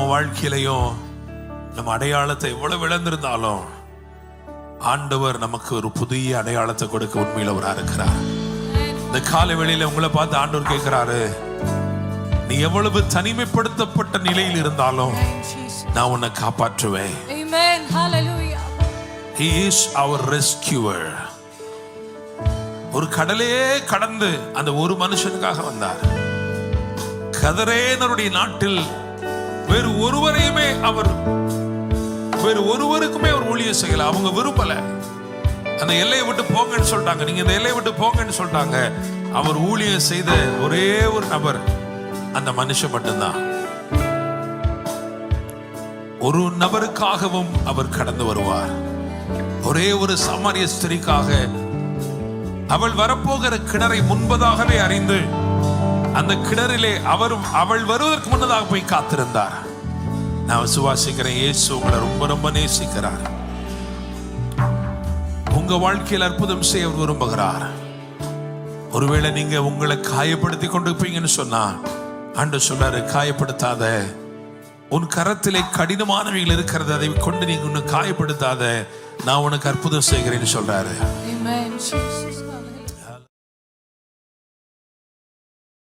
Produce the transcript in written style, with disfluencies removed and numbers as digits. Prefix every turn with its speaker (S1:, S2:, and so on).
S1: நம்ம வாழ்க்கையிலையும் நம்ம அடையாளத்தை எவ்வளவு இழந்திருந்தாலும் ஆண்டவர் நமக்கு ஒரு புதிய அடையாளத்தை கொடுக்க உண்மையிலவராக இருக்கிறார். இந்த காலை வேளையில உங்களை பார்த்து ஆண்டவர் கேட்கிறாரு, நீ எவ்வளவு தனிமைப்படுத்தப்பட்ட நிலையில் இருந்தாலும் நான் உன்னை காப்பாற்றுவேன்.
S2: Amen. Hallelujah.
S1: He is our rescuer. ஒரு கடலையே கடந்து அந்த ஒரு மனுஷனுக்காக வந்தார். கதரேனருடைய நாட்டில் வேறு ஒருவருக்குமே அவர் ஊழியம் செய்யல. அவங்க விரும்பல. அந்த எல்லையை விட்டு போங்கன்னு சொல்லிட்டாங்க. நீங்க இந்த எல்லையை விட்டு போங்கன்னு சொல்லிட்டாங்க. அவர் ஊழியம் செய்த ஒரே ஒரு நபர் அந்த மனுஷன் மட்டும்தான். ஒரு நபருக்காகவும் அவர் கடந்து வருவார். ஒரே ஒரு சமாரிய ஸ்திரீக்காக அவள் வரப்போகிற கிணறை முன்பதாகவே அறிந்து அந்த கிணறிலே அவள் வருவதற்கு முன்னதாக போய் காத்திருந்தார். நான் விசுவாசிக்கிறேன், இயேசு உங்களை ரொம்ப ரொம்ப நேசிக்கிறார். உங்க வாழ்க்கையில் அற்புதம் செய்ய விரும்புகிறார். ஒருவேளை நீங்க உங்களை காயப்படுத்தி கொண்டிருப்பீங்கன்னு சொன்னா ஆண்டவர் சொல்றாரு, காயப்படுத்தாத, உன் கரத்திலே கடினமானவைகள் இருக்கிறது, அதை கொண்டு நீங்க உன்னை காயப்படுத்தாத, நான் உனக்கு அற்புதம் செய்கிறேன்னு சொல்றாரு.
S2: Amen.